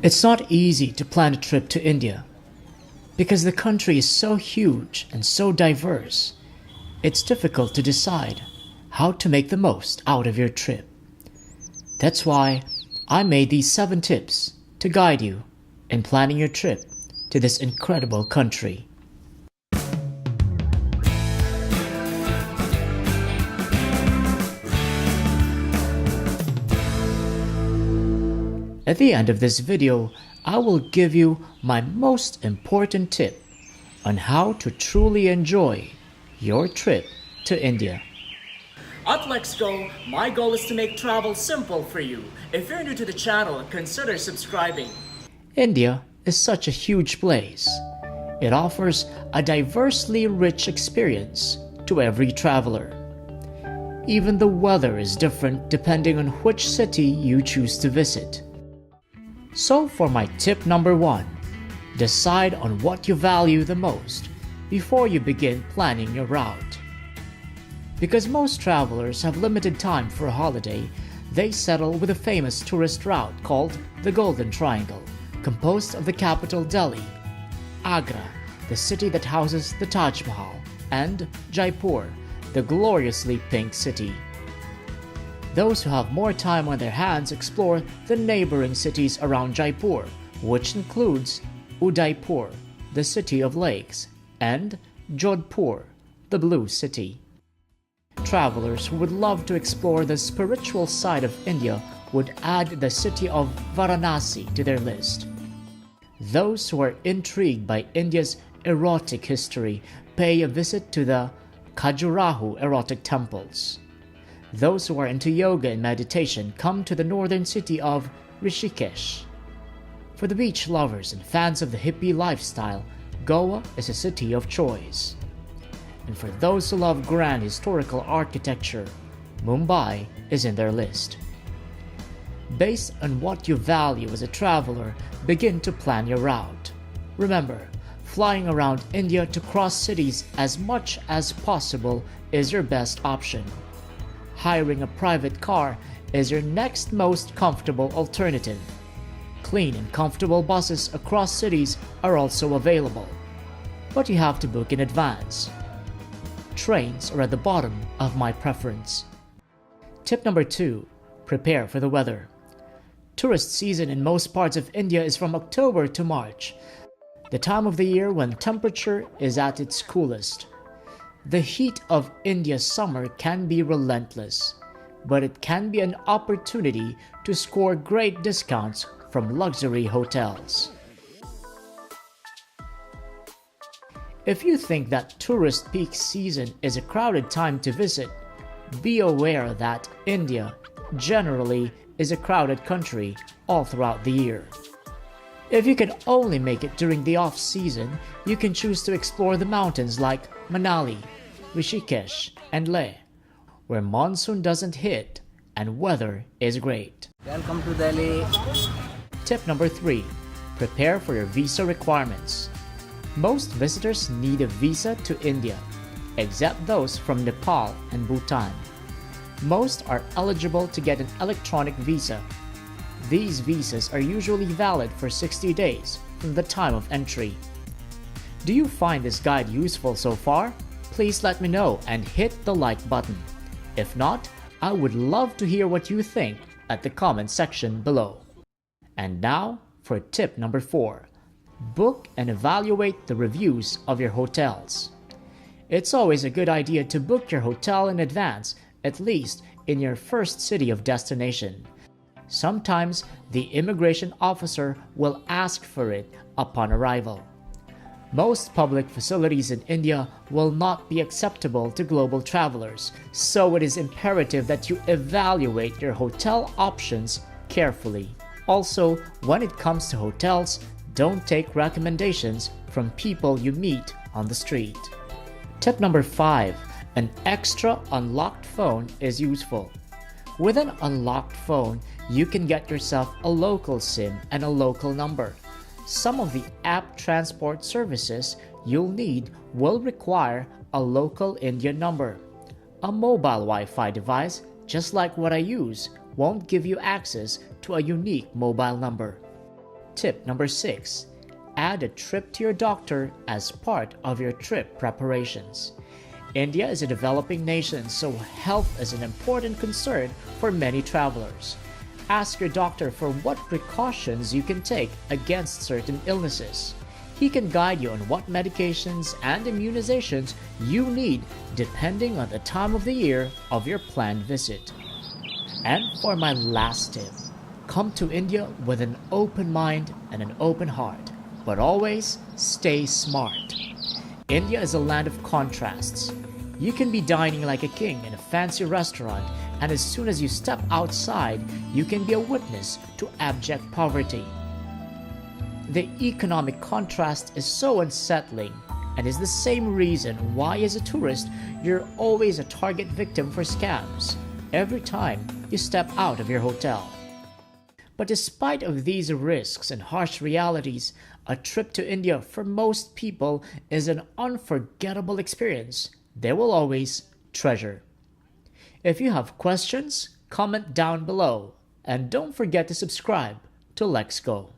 It's not easy to plan a trip to India because the country is so huge and so diverse. It's difficult to decide how to make the most out of your trip. That's why I made these 7 tips to guide you in planning your trip to this incredible country. At the end of this video, I will give you my most important tip on how to truly enjoy your trip to India. At LexGo, my goal is to make travel simple for you. If you're new to the channel, consider subscribing. India is such a huge place. It offers a diversely rich experience to every traveler. Even the weather is different depending on which city you choose to visit. So for my tip number 1, decide on what you value the most before you begin planning your route. Because most travelers have limited time for a holiday, they settle with a famous tourist route called the Golden Triangle, composed of the capital Delhi, Agra, the city that houses the Taj Mahal, and Jaipur, the gloriously pink city. Those who have more time on their hands explore the neighboring cities around Jaipur, which includes Udaipur, the city of lakes, and Jodhpur, the blue city. Travelers who would love to explore the spiritual side of India would add the city of Varanasi to their list. Those who are intrigued by India's erotic history pay a visit to the Khajuraho erotic temples. Those who are into yoga and meditation come to the northern city of Rishikesh. For the beach lovers and fans of the hippie lifestyle, Goa is a city of choice. And for those who love grand historical architecture, Mumbai is in their list. Based on what you value as a traveler, begin to plan your route. Remember, flying around India to cross cities as much as possible is your best option. Hiring a private car is your next most comfortable alternative. Clean and comfortable buses across cities are also available, but you have to book in advance. Trains are at the bottom of my preference. Tip number 2, prepare for the weather. Tourist season in most parts of India is from October to March, the time of the year when temperature is at its coolest. The heat of India's summer can be relentless, but it can be an opportunity to score great discounts from luxury hotels. If you think that tourist peak season is a crowded time to visit, be aware that India generally is a crowded country all throughout the year. If you can only make it during the off-season, you can choose to explore the mountains like Manali, Rishikesh, and Leh, where monsoon doesn't hit and weather is great. Welcome to Delhi. Tip number 3, prepare for your visa requirements. Most visitors need a visa to India, except those from Nepal and Bhutan. Most are eligible to get an electronic visa. These visas are usually valid for 60 days from the time of entry. Do you find this guide useful so far? Please let me know and hit the like button. If not, I would love to hear what you think at the comment section below. And now for tip number 4. Book and evaluate the reviews of your hotels. It's always a good idea to book your hotel in advance, at least in your first city of destination. Sometimes the immigration officer will ask for it upon arrival. Most public facilities in India will not be acceptable to global travelers, so it is imperative that you evaluate your hotel options carefully. Also, when it comes to hotels, don't take recommendations from people you meet on the street. Tip number 5, an extra unlocked phone is useful. With an unlocked phone, you can get yourself a local SIM and a local number. Some of the app transport services you'll need will require a local Indian number. A mobile Wi-Fi device, just like what I use, won't give you access to a unique mobile number. Tip number 6. Add a trip to your doctor as part of your trip preparations. India is a developing nation, so health is an important concern for many travelers. Ask your doctor for what precautions you can take against certain illnesses. He can guide you on what medications and immunizations you need depending on the time of the year of your planned visit. And for my last tip, come to India with an open mind and an open heart, but always stay smart. India is a land of contrasts. You can be dining like a king in a fancy restaurant, and as soon as you step outside, you can be a witness to abject poverty. The economic contrast is so unsettling and is the same reason why, as a tourist, you're always a target victim for scams every time you step out of your hotel. But despite of these risks and harsh realities, a trip to India for most people is an unforgettable experience they will always treasure. If you have questions, comment down below, and don't forget to subscribe to LexGo.